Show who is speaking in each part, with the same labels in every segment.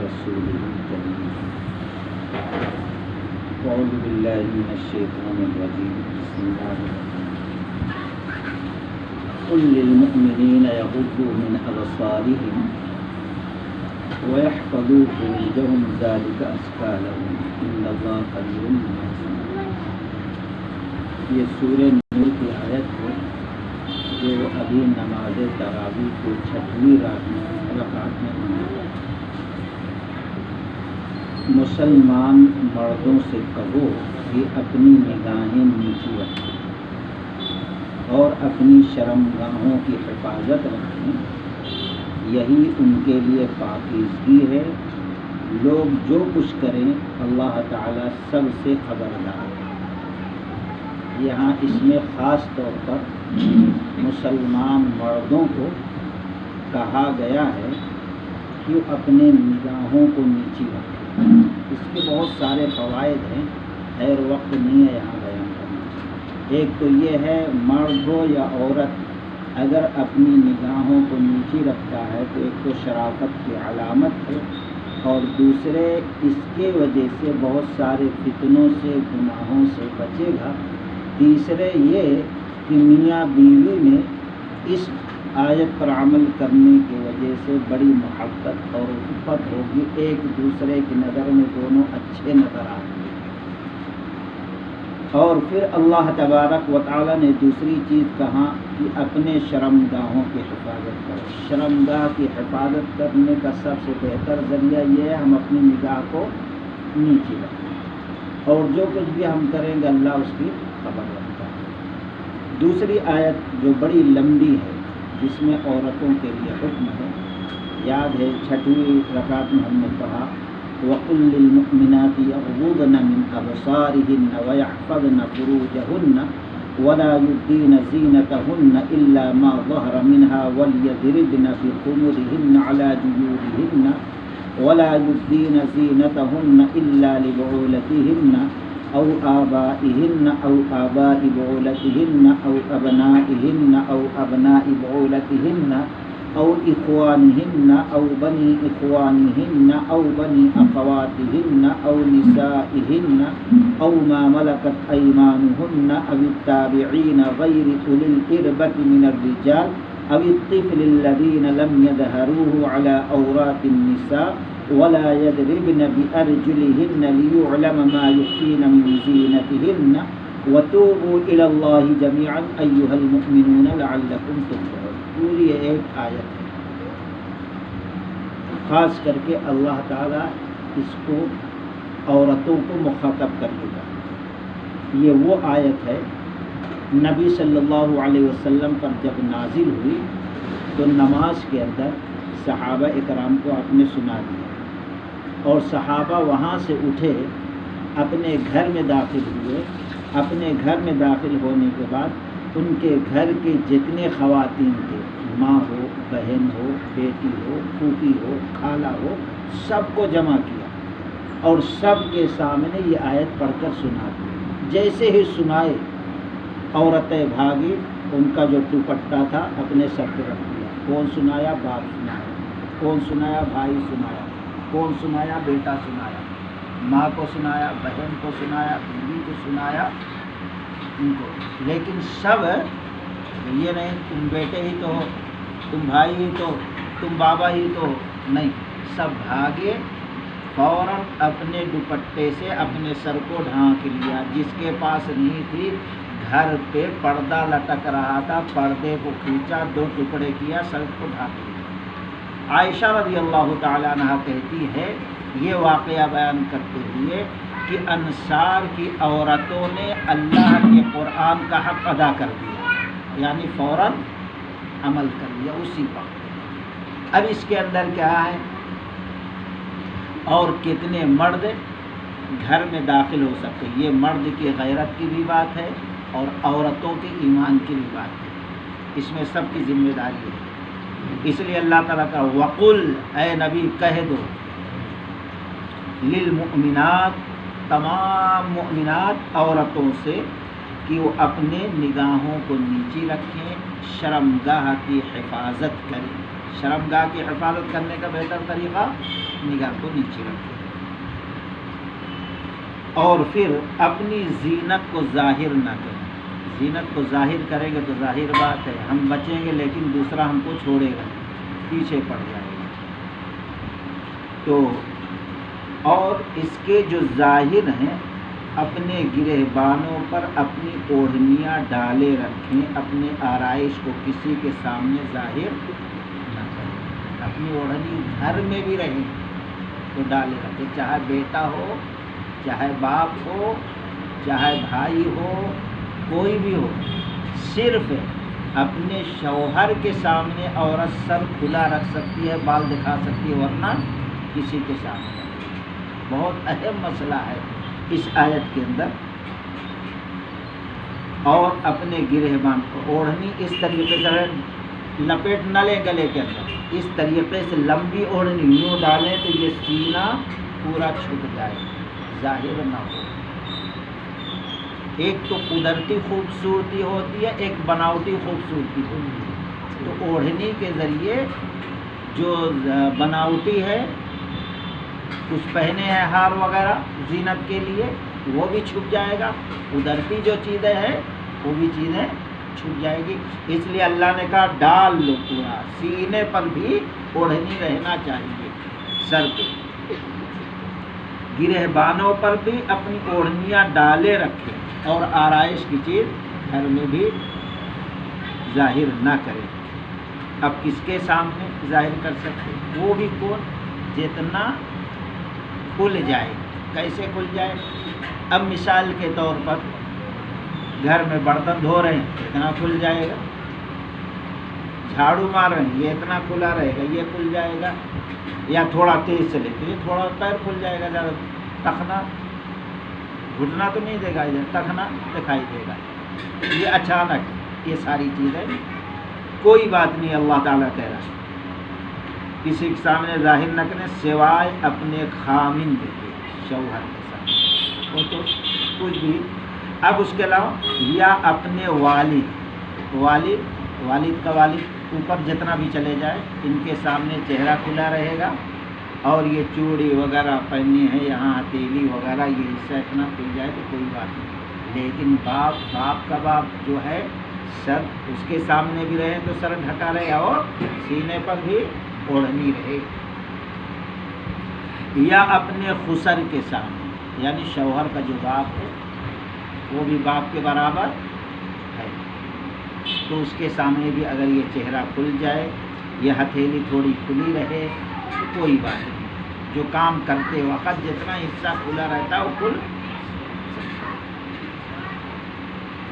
Speaker 1: ورسوله الكريم. أعوذ بالله من الشيطان الرجيم. بسم الله الرحمن الرحيم. قل للمؤمنين يغضوا من أبصارهم ويحفظوا فروجهم ذلك أزكى لهم إن الله خبير بما يصنعون. یہ سورہ نور کی آیت ہے جو ابھی نماز تراویح کو 6ویں رکعت میں پڑھی. مسلمان مردوں سے کہو کہ اپنی نگاہیں نیچی رکھیں اور اپنی شرمگاہوں کی حفاظت رکھیں، یہی ان کے لیے پاکیزگی ہے. لوگ جو کچھ کریں اللہ تعالیٰ سب سے خبردار ہے. یہاں اس میں خاص طور پر مسلمان مردوں کو کہا گیا ہے کہ وہ اپنے نگاہوں کو نیچی رکھیں. اس کے بہت سارے فوائد ہیں، خیر وقت نہیں ہے یہاں بیان کرنا. ایک تو یہ ہے مرد ہو یا عورت اگر اپنی نگاہوں کو نیچی رکھتا ہے تو ایک تو شرافت کی علامت ہے، اور دوسرے اس کے وجہ سے بہت سارے فتنوں سے گناہوں سے بچے گا. تیسرے یہ کہ میاں بیوی میں اس آیت پر عمل کرنے کی وجہ سے بڑی محبت اور الفت ہوگی، ایک دوسرے کی نظر میں دونوں اچھے نظر آئیں گے. اور پھر اللہ تبارک و تعالیٰ نے دوسری چیز کہا کہ اپنے شرمگاہوں کی حفاظت کرو. شرمگاہ کی حفاظت کرنے کا سب سے بہتر ذریعہ یہ ہے ہم اپنی نگاہ کو نیچے رکھیں، اور جو کچھ بھی ہم کریں گے اللہ اس کی خبر رکھتا ہے. دوسری آیت جو بڑی لمبی ہے جس میں عورتوں کے لیے حکم ہے، یاد ہے 6ویں رکعت میں ہم نے پڑھا وَقُلْ لِلْمُؤْمِنَاتِ يَغْضُضْنَ مِنْ أَبْصَارِهِنَّ وَيَحْفَظْنَ فُرُوجَهُنَّ وَلَا يُبْدِينَ زِينَتَهُنَّ إِلَّا مَا ظَهَرَ مِنْهَا وَلْيَضْرِبْنَ بِخُمُرِهِنَّ عَلَى جُيُوبِهِنَّ وَلَا يُبْدِينَ زِينَتَهُنَّ إِلَّا لِبُعُولَتِهِنَّ أو آبائهن أو آباء بعولتهن أو أبنائهن أو أبناء بعولتهن أو إخوانهن أو بني إخوانهن أو بني أخواتهن أو نسائهن أو ما ملكت أيمانهن أو التابعين غير أولي الإربة من الرجال أو الطفل الذين لم يظهروا على عورات النساء ولا يضربن بأرجلهن ليعلم ما يخفين من زينتهن وتوبوا إلى الله جميعا أيها المؤمنون لعلكم تفلحون. پوری ایک آیت ہے، خاص کر کے اللہ تعالیٰ اس کو عورتوں کو مخاطب کرے گا. یہ وہ آیت ہے نبی صلی اللہ علیہ وسلم پر جب نازل ہوئی تو نماز کے اندر صحابہ اکرام کو آپ نے سنا دیا، اور صحابہ وہاں سے اٹھے اپنے گھر میں داخل ہوئے. اپنے گھر میں داخل ہونے کے بعد ان کے گھر کے جتنے خواتین تھے، ماں ہو، بہن ہو، بیٹی ہو، پھوپھی ہو، خالہ ہو، سب کو جمع کیا اور سب کے سامنے یہ آیت پڑھ کر سنا دی. جیسے ہی سنائے عورتیں بھاگی، ان کا جو دوپٹہ تھا اپنے سر پہ رکھ دیا. کون سنایا؟ باپ سنایا. کون سنایا؟ بھائی سنایا. کون سنایا؟ بیٹا سنایا. ماں کو سنایا، بہن کو سنایا، بیوی کو سنایا، ان کو. لیکن سب یہ نہیں تم بیٹے ہی تو ہو، تم بھائی ہی تو، تم بابا ہی تو نہیں. سب بھاگے، فوراً اپنے دوپٹے سے اپنے سر کو ڈھانک لیا. جس کے پاس نہیں تھی، گھر پہ پردہ لٹک رہا تھا، پردے کو کھینچا، 2 ٹکڑے کیا، سر کو ڈھانک لیا. عائشہ رضی اللہ تعالیٰ عنہ کہتی ہے یہ واقعہ بیان کرتے ہوئے کہ انصار کی عورتوں نے اللہ کے قرآن کا حق ادا کر دیا، یعنی فوراً عمل کر لیا اسی وقت. اب اس کے اندر کیا ہے، اور کتنے مرد گھر میں داخل ہو سکتے. یہ مرد کی غیرت کی بھی بات ہے اور عورتوں کے ایمان کی بھی بات ہے. اس میں سب کی ذمہ داری ہے. اس لیے اللہ تعالیٰ کا وقل، اے نبی کہہ دو، للمؤمنات، تمام مؤمنات عورتوں سے کہ وہ اپنے نگاہوں کو نیچی رکھیں، شرمگاہ کی حفاظت کریں. شرمگاہ کی حفاظت کرنے کا بہتر طریقہ نگاہ کو نیچے رکھے، اور پھر اپنی زینت کو ظاہر نہ کریں۔ زینت کو ظاہر کریں گے تو ظاہر بات ہے ہم بچیں گے، لیکن دوسرا ہم کو چھوڑے گا، پیچھے پڑ جائے گا۔ تو اور اس کے جو ظاہر ہیں، اپنے گرہبانوں پر اپنی اوڑھنیاں ڈالے رکھیں، اپنے آرائش کو کسی کے سامنے ظاہر نہ کریں۔ اپنی اوڑھنی گھر میں بھی رہیں تو ڈالے رکھیں، چاہے بیٹا ہو، چاہے باپ ہو، چاہے بھائی ہو، کوئی بھی ہو، صرف اپنے شوہر کے سامنے عورت سر کھلا رکھ سکتی ہے، بال دکھا سکتی ہے، ورنہ کسی کے سامنے۔ بہت اہم مسئلہ ہے اس آیت کے اندر۔ اور اپنے گرہبان کو اوڑھنی اس طریقے سے لپیٹ نہ لیں گلے کے اندر، اس طریقے سے لمبی اوڑھنی یوں ڈالیں تو یہ سینہ پورا چھپ جائے، ظاہر نہ ہو۔ ایک تو قدرتی خوبصورتی ہوتی ہے، ایک بناوٹی خوبصورتی ہوتی ہے۔ تو اوڑھنی کے ذریعے جو بناوٹی ہے، کچھ پہنے ہیں ہار وغیرہ زینت کے لیے، وہ بھی چھپ جائے گا، قدرتی جو چیزیں ہیں وہ بھی چیزیں چھپ جائے گی۔ اس لیے اللہ نے کہا ڈال لو پورا، سینے پر بھی اوڑھنی رہنا چاہیے، سر پہ، گرہبانوں پر بھی اپنی اوڑھنیاں ڈالے رکھیں، اور آرائش کی چیز گھر میں بھی ظاہر نہ کریں۔ اب کس کے سامنے ظاہر کر سکتے؟ وہ بھی کون؟ جتنا کھل جائے۔ کیسے کھل جائے؟ اب مثال کے طور پر گھر میں برتن دھو رہے ہیں، اتنا کھل جائے گا۔ جھاڑو مار رہے ہیں، یہ اتنا کھلا رہے گا، یہ کھل جائے گا۔ یا تھوڑا تیز چلے تو یہ تھوڑا پیر کھل جائے گا، زیادہ ٹخنا گھٹنا تو نہیں دے گا، ادھر ٹخنا دکھائی دے گا۔ یہ اچانک یہ ساری چیزیں کوئی بات نہیں، اللہ تعالیٰ کہہ رہا ہے کسی کے سامنے ظاہر نہ کریں سوائے اپنے خامند کے، شوہر کے سامنے، وہ تو کچھ بھی۔ اب اس کے علاوہ یا اپنے والد کا والد اوپر جتنا بھی چلے جائے، ان کے سامنے چہرہ کھلا رہے گا، اور یہ چوڑی وغیرہ پہنی ہے، یہاں ہتھیلی وغیرہ یہ حصہ اتنا کھل جائے تو کوئی بات نہیں۔ لیکن باپ کا باپ جو ہے، سر اس کے سامنے بھی رہے تو سر ڈھکا رہے، اور سینے پر بھی اوڑھنی رہے۔ یا اپنے خسر کے سامنے، یعنی شوہر کا جو باپ ہے وہ بھی باپ کے برابر ہے، تو اس کے سامنے بھی اگر یہ چہرہ کھل جائے، یہ ہتھیلی تھوڑی کھلی رہے تو کوئی بات نہیں۔ جو کام کرتے وقت جتنا حصہ کھلا رہتا ہے وہ کھل۔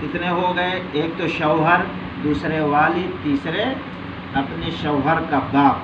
Speaker 1: کتنے ہو گئے؟ ایک تو شوہر، دوسرے والد، تیسرے اپنے شوہر کا باپ۔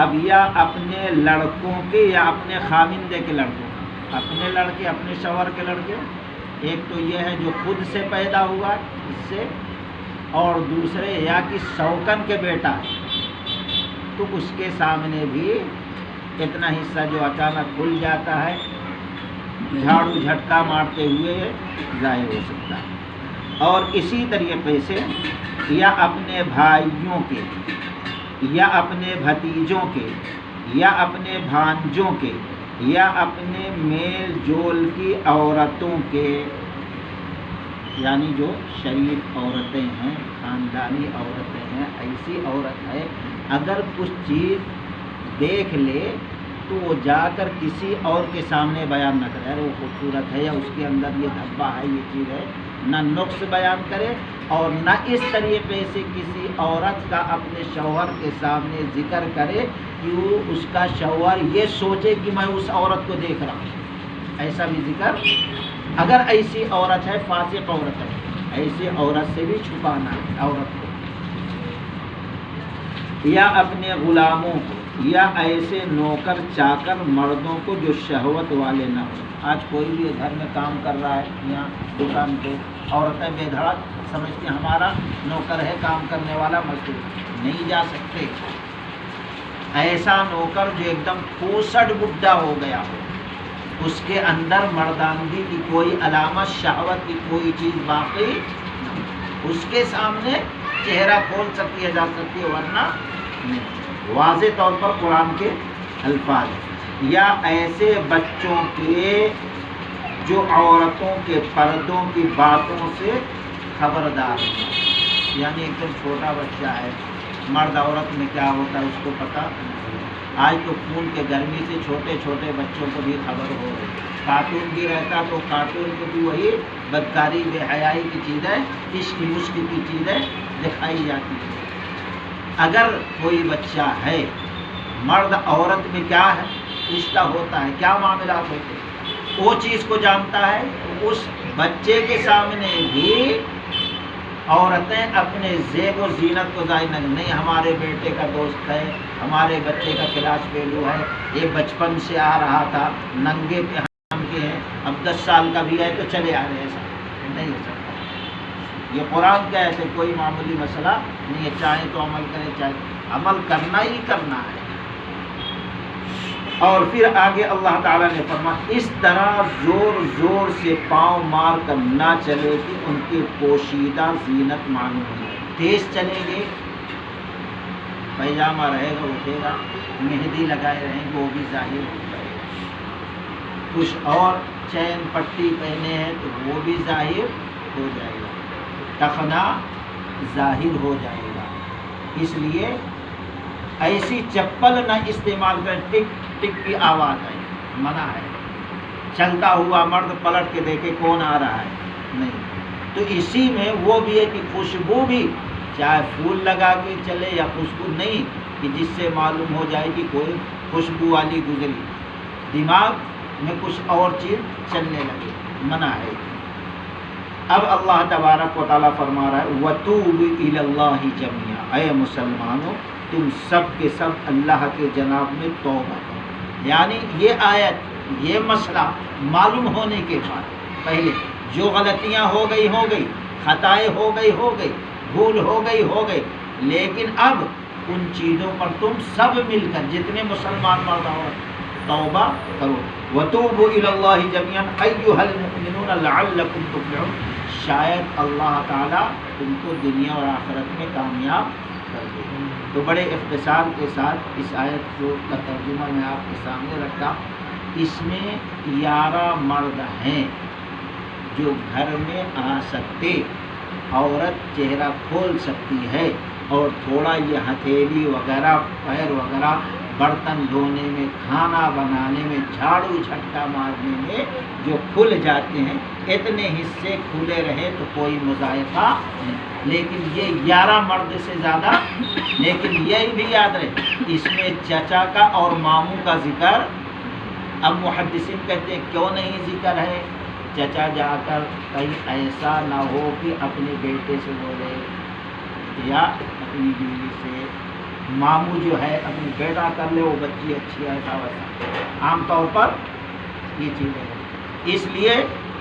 Speaker 1: اب یا اپنے لڑکوں کے یا اپنے خامندے کے لڑکوں، اپنے لڑکے اپنے شوہر کے لڑکے، ایک تو یہ ہے جو خود سے پیدا ہوا اس سے، اور دوسرے یا کہ شوکن کے بیٹا، تو اس کے سامنے بھی اتنا حصہ جو اچانک کھل جاتا ہے، جھاڑو جھٹکا مارتے ہوئے ظاہر ہو سکتا ہے۔ اور اسی طریقے سے یا اپنے بھائیوں کے، یا اپنے بھتیجوں کے، یا اپنے بھانجوں کے، یا اپنے میل جول کی عورتوں کے، یعنی جو شریف عورتیں ہیں، خاندانی عورتیں ہیں، ایسی عورت ہے اگر کچھ چیز دیکھ لے تو وہ جا کر کسی اور کے سامنے بیان نہ کرے، ارے وہ خوبصورت ہے یا اس کے اندر یہ دھبا ہے، یہ چیز ہے، نہ نقص بیان کرے، اور نہ اس طریقے سے کسی عورت کا اپنے شوہر کے سامنے ذکر کرے کہ وہ اس کا شوہر یہ سوچے کہ میں اس عورت کو دیکھ رہا ہوں۔ ایسا بھی ذکر، اگر ایسی عورت ہے، فاسق عورت ہے، ایسی عورت سے بھی چھپانا ہے عورت کو۔ یا اپنے غلاموں کو، یا ایسے نوکر چاکر مردوں کو جو شہوت والے نہ ہوں۔ آج کوئی بھی گھر میں کام کر رہا ہے، یہاں دکان پہ عورتیں بے دھڑک سمجھتی ہیں ہمارا نوکر ہے، کام کرنے والا مزدور، نہیں جا سکتے۔ ایسا نوکر جو ایک دم پھوسڑ بڈھا ہو گیا ہو، اس کے اندر مردانگی کی کوئی علامت، شہوت کی کوئی چیز باقی، اس کے سامنے چہرہ کھول سکتی ہے، جا سکتی ہے، ورنہ نہیں، واضح طور پر قرآن کے الفاظ، یا ایسے بچوں کے جو عورتوں کے پردوں کی باتوں سے خبردار ہوں، یعنی ایک دم چھوٹا بچہ ہے، مرد عورت میں کیا ہوتا ہے اس کو پتہ، آج تو خون کے گرمی سے چھوٹے چھوٹے بچوں کو بھی خبر ہو رہی، کارٹون بھی رہتا تو کارٹون کو بھی وہی بدکاری بے حیائی کی چیزیں، عشق مشق کی چیزیں دکھائی جاتی ہیں۔ اگر کوئی بچہ ہے، مرد عورت میں کیا ہے رشتہ ہوتا ہے، کیا معاملات ہوتے ہیں، وہ چیز کو جانتا ہے، اس بچے کے سامنے بھی عورتیں اپنے زیب و زینت کو ظاہر نہیں، ہمارے بیٹے کا دوست ہے، ہمارے بچے کا کلاس فیلو ہے، یہ بچپن سے آ رہا تھا، ننگے پہ ہم کے ہیں، اب 10 سال کا بھی ہے تو چلے آ رہے ہیں، ایسا نہیں ہو سکتا۔ یہ قرآن کیا ہے کہ کوئی معمولی مسئلہ نہیں ہے، چاہے تو عمل کرے، چاہے عمل کرنا ہی کرنا ہے۔ اور پھر آگے اللہ تعالیٰ نے فرمایا اس طرح زور زور سے پاؤں مار کر نہ چلے کہ ان کی پوشیدہ زینت معلوم ہو، تیز چلیں گے، پیجامہ رہے گا اٹھے گا، مہندی لگائے رہیں گے وہ بھی ظاہر ہو جائے گا، کچھ اور چین پٹی پہنے ہیں تو وہ بھی ظاہر ہو جائے گا، ٹخنا ظاہر ہو جائے گا، اس لیے ایسی چپل نہ استعمال کریں ٹک ٹک کی آواز آئی، منع ہے، چلتا ہوا مرد پلٹ کے دیکھے کون آ رہا ہے، نہیں، تو اسی میں وہ بھی ہے کہ خوشبو بھی چاہے پھول لگا کے چلے یا خوشبو نہیں، کہ جس سے معلوم ہو جائے کہ کوئی خوشبو والی گزری، دماغ میں کچھ اور چیز چلنے لگے، منع ہے۔ اب اللہ تبارک و تعالیٰ فرما رہا ہے وَتُوبُوا إِلَى اللَّهِ جَمِيعًا، اے مسلمانوں تم سب کے سب اللہ کے جناب میں توبہ کرو، یعنی یہ آیت یہ مسئلہ معلوم ہونے کے بعد پہلے جو غلطیاں ہو گئی، خطائیں ہو گئی، بھول ہو گئی، لیکن اب ان چیزوں پر تم سب مل کر جتنے مسلمان مرد عورت توبہ کرو، وَتُوبُوا إِلَى اللَّهِ جَمِيعًا أَيُّهَا الْمُؤْمِنُونَ لَعَلَّكُمْ تُفْلِحُونَ، شاید اللہ تعالیٰ تم کو دنیا اور آخرت میں کامیاب کر دے۔ تو بڑے اختصار کے ساتھ اس آیت کو کا ترجمہ میں آپ کے سامنے رکھتا، اس میں 11 مرد ہیں جو گھر میں آ سکتے، عورت چہرہ کھول سکتی ہے، اور تھوڑا یہ ہتھیلی وغیرہ پیر وغیرہ برتن دھونے میں، کھانا بنانے میں، جھاڑو جھٹکا مارنے میں جو کھل جاتے ہیں، اتنے حصے کھلے رہے تو کوئی مذائقہ نہیں، لیکن یہ 11 مرد سے زیادہ، لیکن یہ بھی یاد رہے اس میں چچا کا اور ماموں کا ذکر، اب محدثین کہتے ہیں کیوں نہیں ذکر ہے، چچا جا کر کہیں ایسا نہ ہو کہ اپنے بیٹے سے بولے یا اپنی بیوی سے، ماموں جو ہے اپنی بیٹا کر لے وہ بچی اچھی ہے، ایسا ویسا عام طور پر یہ چیزیں ہیں، اس لیے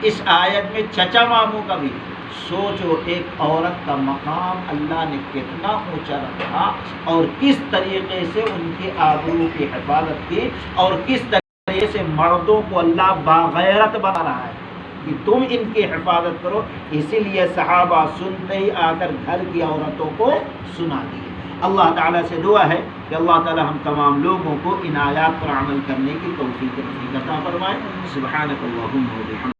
Speaker 1: اس آیت میں چچا ماموں کا بھی سوچو، ایک عورت کا مقام اللہ نے کتنا اونچا رکھا اور کس طریقے سے ان کی آبرو کی حفاظت کی، اور کس طریقے سے مردوں کو اللہ باغیرت بنا رہا ہے کہ تم ان کی حفاظت کرو، اسی لیے صحابہ سنتے ہی آ کر گھر کی عورتوں کو سنا دیے۔ اللہ تعالیٰ سے دعا ہے کہ اللہ تعالیٰ ہم تمام لوگوں کو ان آیات پر عمل کرنے کی توفیق عطا فرمائے۔ سبحانک اللہم و بحمدک۔